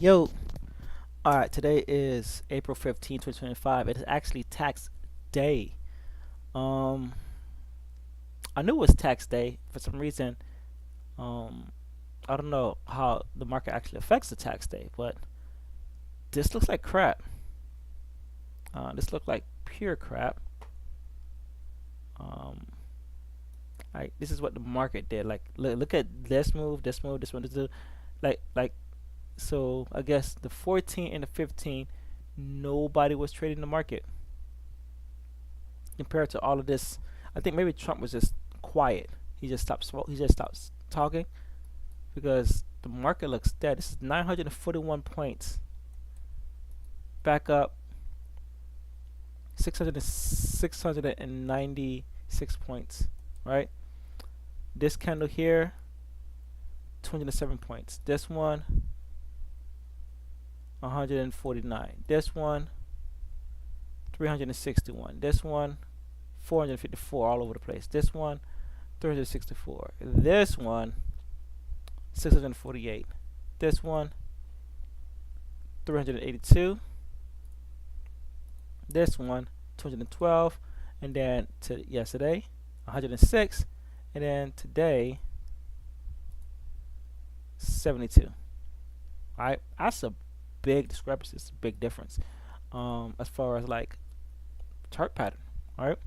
Yo, alright, today is April 15th, 2025. It is actually tax day. Um, I knew it was tax day for some reason. Um, I don't know how the market actually affects the tax day, but this looks like crap. This looks like pure crap. Um, this is what the market did. Like, look at this move, this move, this one, this, like. So I guess the 14 and the 15, nobody was trading the market compared to all of this. I think maybe Trump was just quiet. He just stopped. He just stopped talking because the market looks dead. This is 941 points, back up 696 points. Right. This candle here, 207 points. This one, 149. This one, 361. This one, 454, all over the place. This one, 364. This one, 648. This one, 382. This one, 212. And then to yesterday, 106. And then today, 72. All right, that's a big discrepancy. It's a big difference as far as like chart pattern. All right.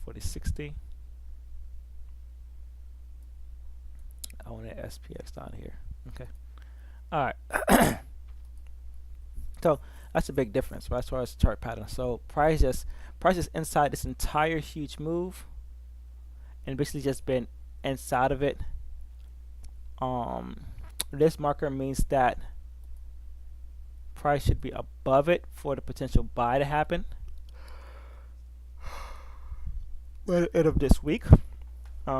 40, 60. I want an SPX down here. Okay. All right. So that's a big difference, right, as far as chart pattern. So price is inside this entire huge move, and basically just been inside of it. Um, this marker means that price should be above it for the potential buy to happen by the end of this week,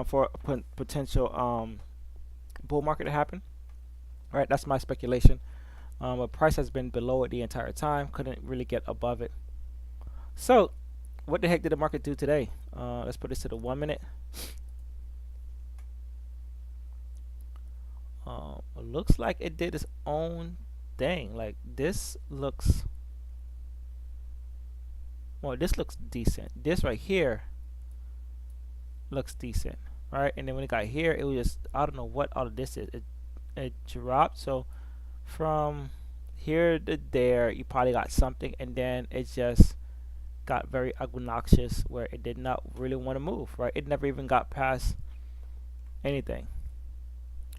for a potential bull market to happen. All right, that's my speculation. But price has been below it the entire time. Couldn't really get above it. So, what the heck did the market do today? Let's put this to the 1 minute. Looks like it did its own thing. Like this looks, well, this looks decent. This right here looks decent, right? And then when it got here, it was just, I don't know what all of this is. It dropped. So from here to there, you probably got something, and then it just got very obnoxious where it did not really want to move, right? It never even got past anything,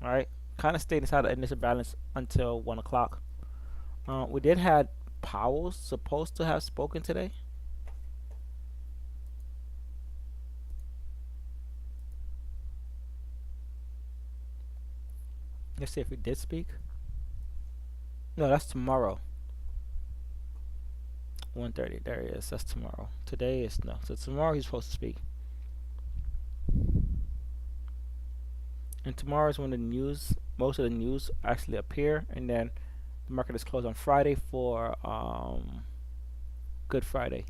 all right? Kind of stayed inside the initial balance until 1 o'clock. We did had Powell supposed to have spoken today. Let's see if he did speak. No, that's tomorrow. 1:30. There he is. That's tomorrow. Today is no. So tomorrow he's supposed to speak. And tomorrow is when most of the news actually appear, and then the market is closed on Friday for Good Friday.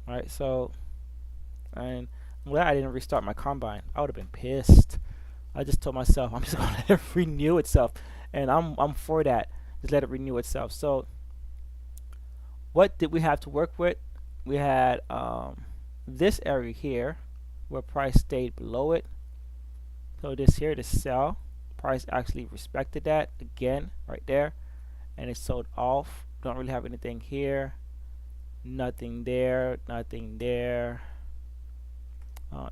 All right. So, and I'm glad I didn't restart my combine. I would have been pissed. I just told myself I'm just gonna let it renew itself, and I'm for that. Just let it renew itself. So what did we have to work with? We had this area here where price stayed below it. So this here, the sell, price actually respected that again right there, and it sold off. Don't really have anything here, nothing there, nothing there.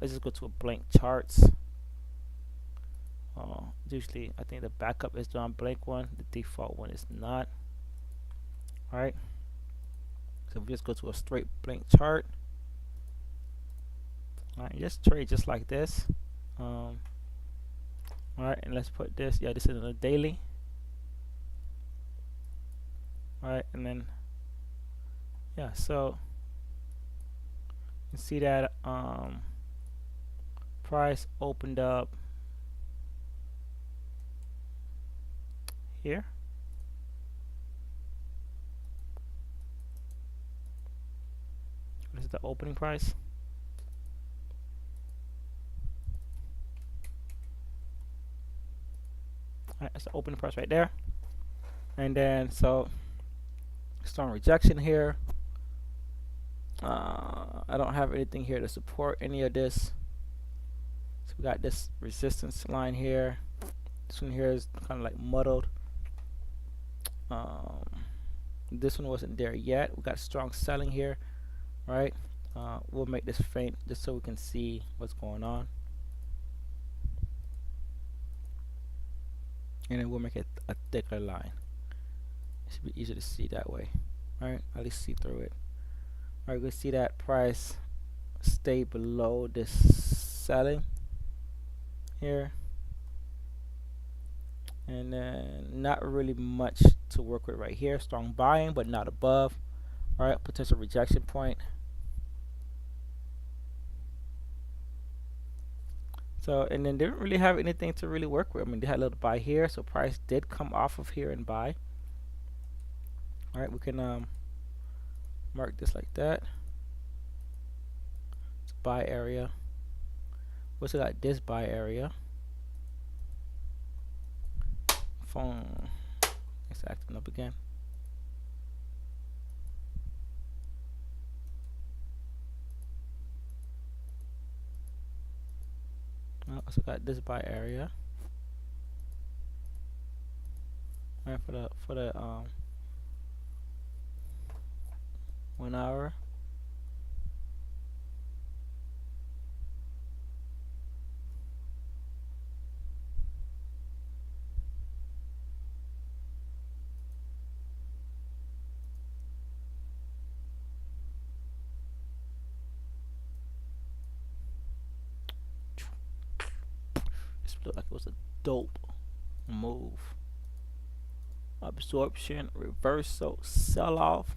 Let's just go to a blank charts. Usually I think the backup is on blank one, the default one is not. All right, so we just go to a straight blank chart. All right, just trade just like this. All right, and let's put this, yeah, this is in a daily. All right, and then yeah, so you can see that price opened up here. This is the opening price. Alright, that's the open price right there. And then so strong rejection here. I don't have anything here to support any of this. So we got this resistance line here. This one here is kind of like muddled. Um, this one wasn't there yet. We got strong selling here, right? We'll make this faint just so we can see what's going on, and then we'll make it a thicker line. It should be easier to see that way, right? At least see through it. All right, we see that price stay below this selling here, and then not really much to work with right here. Strong buying, but not above. All right, potential rejection point. So, and then they didn't really have anything to really work with. I mean, they had a little buy here, so price did come off of here and buy. All right, we can mark this like that. It's a buy area. We also got this buy area. Phone is acting up again. Also got this buy area. All right, for the 1 hour. This looked like it was a dope move. Absorption, reversal, sell off.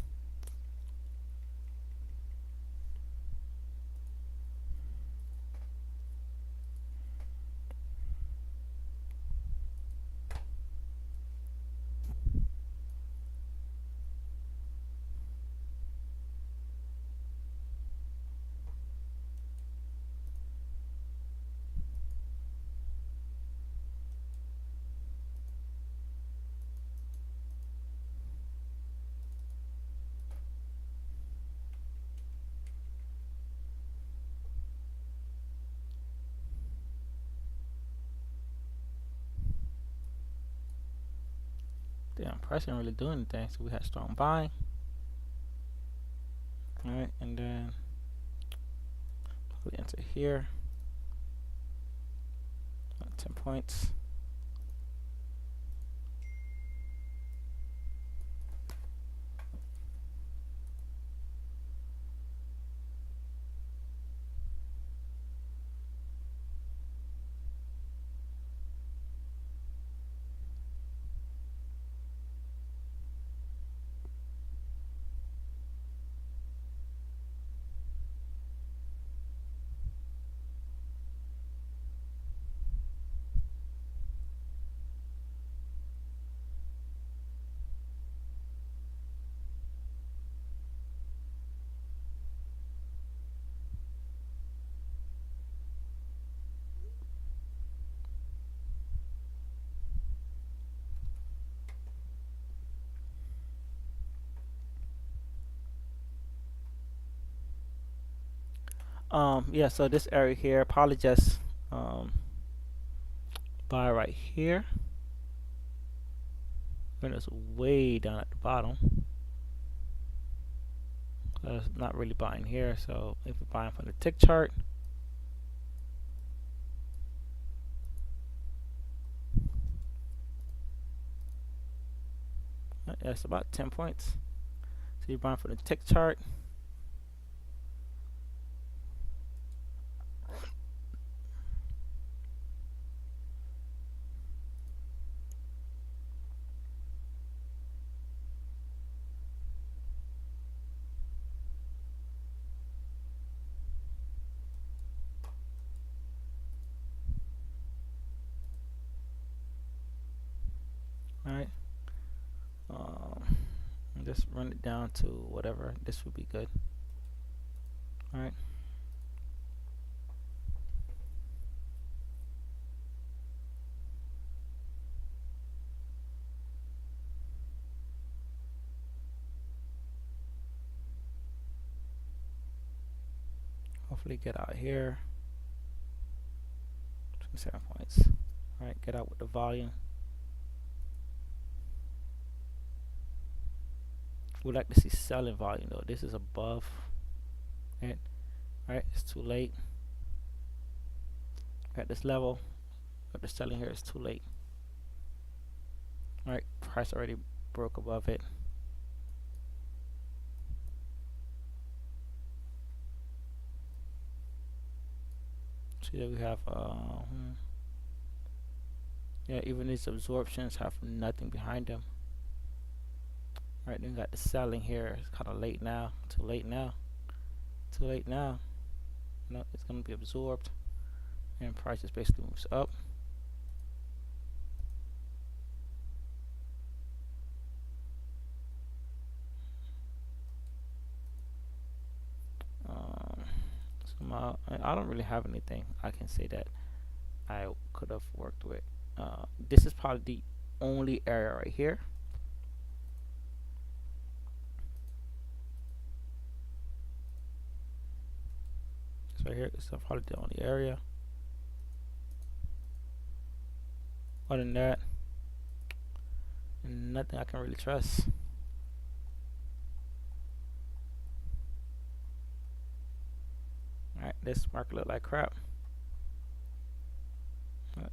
Damn, price didn't really do anything, so we had strong buying. All right, and then we enter here. 10 points. Yeah, so this area here, probably just buy right here. And it's way down at the bottom. It's not really buying here, so if we're buying from the tick chart, that's about 10 points. So you're buying from the tick chart. All right. Just run it down to whatever. This would be good. All right. definitely get out here. 27 points. All right, get out with the volume. We'd like to see selling volume though. This is above it. All right, it's too late. At this level, but the selling here is too late. All right, price already broke above it. See that we have yeah, even these absorptions have nothing behind them. All right, then we got the selling here. It's kind of late now. Too late now. Too late now. No, it's gonna be absorbed, and price just basically moves up. So I don't really have anything I can say that I could have worked with. This is probably the only area right here. This right here is probably the only area. Other than that, nothing I can really trust. Alright, this market look like crap.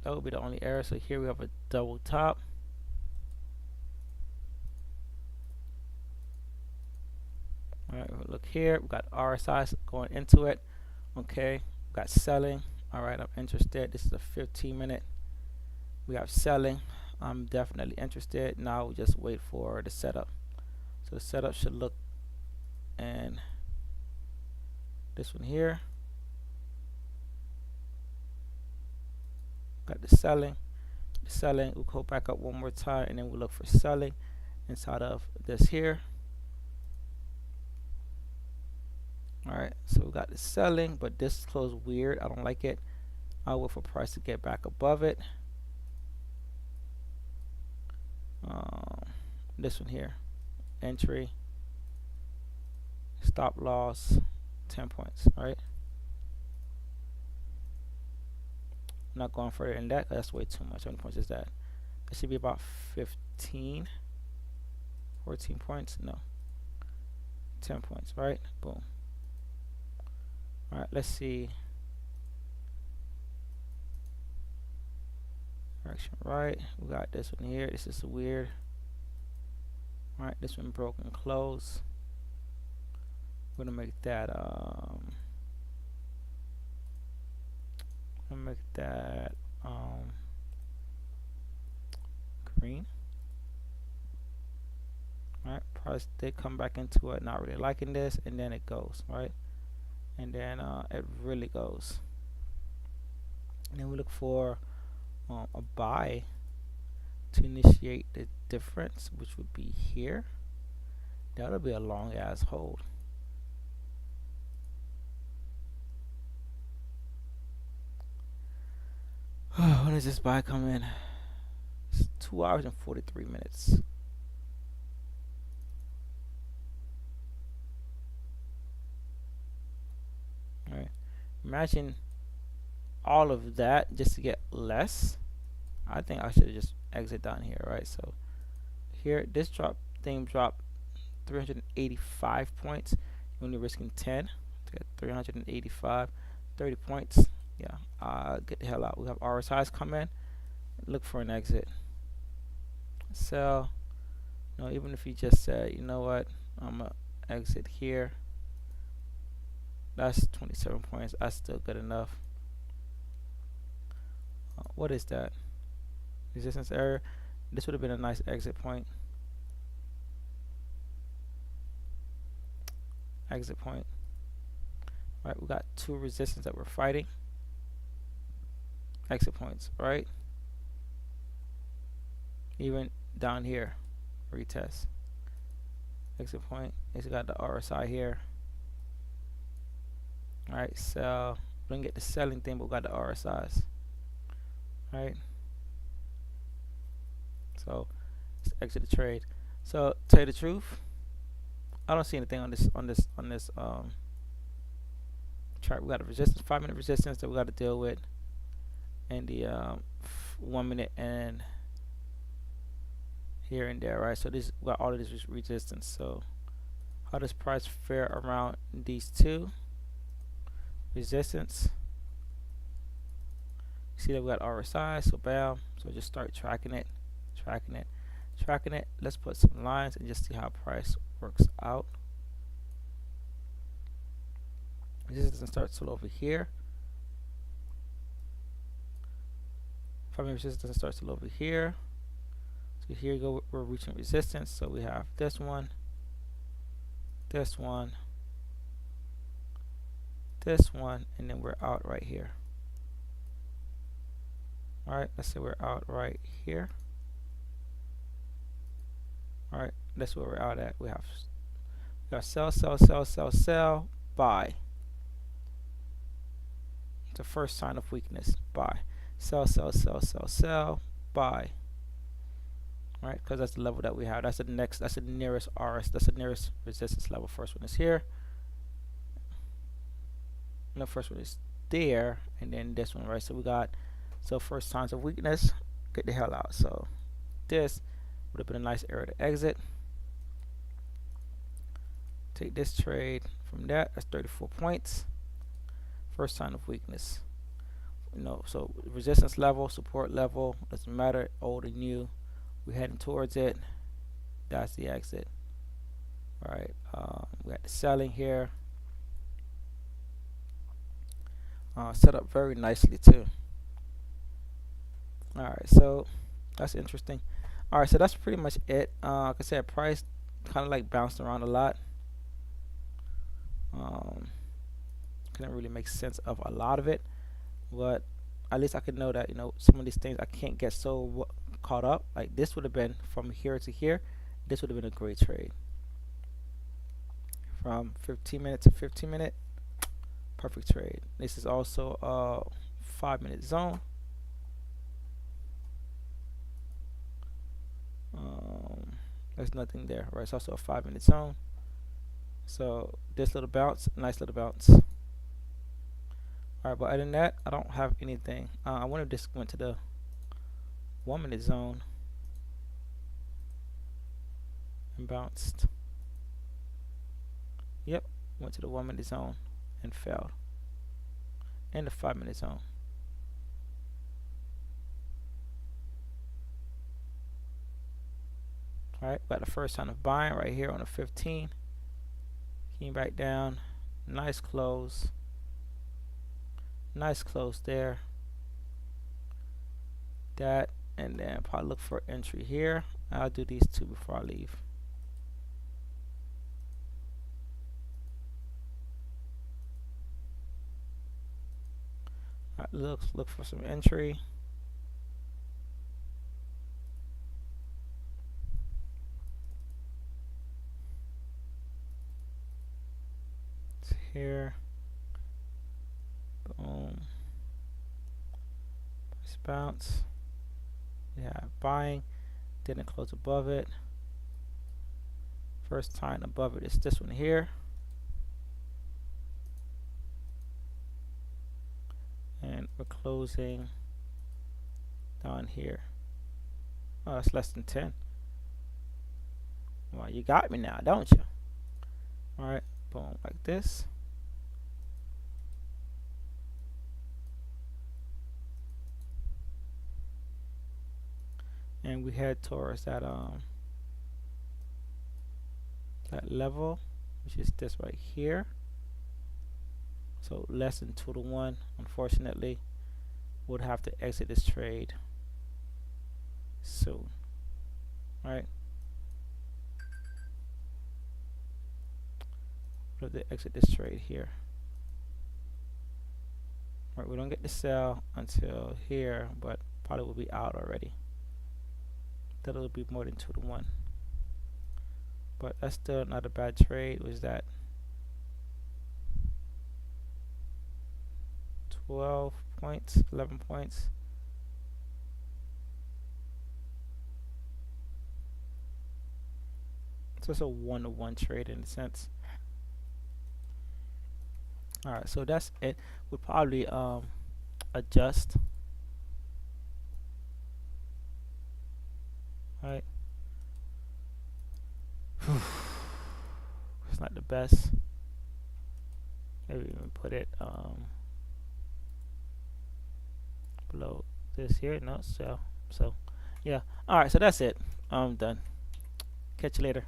That would be the only area. So here we have a double top. Alright, look here. We got RSI going into it. Okay, we got selling. Alright, I'm interested. This is a 15-minute. We have selling. I'm definitely interested. Now we just wait for the setup. So the setup should look, and this one here. Got the selling. The selling. We'll go back up one more time, and then we'll look for selling inside of this here. Alright, so we got the selling, but this closed weird. I don't like it. I'll wait for price to get back above it. This one here, entry, stop loss, 10 points. All right, I'm not going further than that. That's way too much. How many points is that? It should be about 15, 14 points. No, 10 points. All right, boom. All right, let's see. Direction right. We got this one here. This is weird. All right, this one broken close. We're gonna make that green. All right, price did come back into it, not really liking this, and then it goes right, and then it really goes. And then we look for a buy to initiate the difference, which would be here. That'll be a long ass hold. When does this buy come in? It's 2 hours and 43 minutes. All right, imagine all of that just to get less. I think I should just exit down here, right? So here, this thing dropped 385 points. You're only risking 10 to get 385, 30 points. Yeah, get the hell out. We have RSIs come in. Look for an exit. Sell. No, even if you just said, you know what, I'm gonna exit here. That's 27 points. That's still good enough. What is that? Resistance area. This would have been a nice exit point. Exit point. Right, we got two resistance that we're fighting. Exit points, right? Even down here, retest. Exit point. It's got the RSI here. All right, so we didn't get the selling thing, but we got the RSIs. All right. So let's exit the trade. So tell you the truth, I don't see anything on this chart. We got a resistance, 5-minute resistance that we got to deal with, and the 1 minute and here and there, right? So this, we got all of this resistance. So how does price fare around these two resistance? See that we got RSI, so bam. So just start tracking it, tracking it, tracking it. Let's put some lines and just see how price works out. Resistance starts still over here. 5-minute resistance starts still over here. So here you go, we're reaching resistance. So we have this one, this one, this one, and then we're out right here. Alright, let's say we're out right here. Alright, that's where we're out at. We got sell, sell, sell, sell, sell, buy. It's the first sign of weakness. Buy. Sell, sell, sell, sell, sell, buy. Alright, because that's the level that we have. That's the next, that's the nearest RS, that's the nearest resistance level. First one is here. And the first one is there, and then this one, right? So we got, so first signs of weakness, get the hell out. So this would have been a nice area to exit. Take this trade from that. That's 34 points. First sign of weakness. You know, so resistance level, support level, doesn't matter, old and new. We're heading towards it. That's the exit. All right. We got the selling here. Set up very nicely too. All right, so that's interesting. All right, so that's pretty much it. Like I said, price kind of like bounced around a lot. Couldn't really make sense of a lot of it, but at least I could know that, you know, some of these things I can't get so caught up. Like this would have been from here to here. This would have been a great trade. From 15-minute to 15-minute, perfect trade. This is also a 5-minute zone. There's nothing there, right? It's also a 5-minute zone. So this little bounce, nice little bounce. All right, but other than that, I don't have anything. I wonder if this went to the 1-minute zone and bounced. Yep, went to the 1-minute zone and fell. And the 5-minute zone. Alright, got the first sign of buying right here on the 15. Came back down. Nice close. Nice close there. That, and then probably look for entry here. I'll do these two before I leave. Alright, look for some entry. Here, boom, price bounce. Yeah, buying, didn't close above it. First time above it is this one here, and we're closing down here. Oh, that's less than 10. Well, you got me now, don't you? All right, boom, like this. And we head towards that that level, which is this right here. So less than 2 to 1. Unfortunately, would have to exit this trade soon. All right, we'll have to exit this trade here. All right, we don't get to sell until here, but probably will be out already. That'll be more than 2 to 1, but that's still not a bad trade. Was that 12 points, 11 points? So it's a 1-to-1 trade in a sense. All right, so that's it. We'll probably adjust. All right. It's not the best. Maybe even put it below this here. No, so yeah. All right, so that's it. I'm done. Catch you later.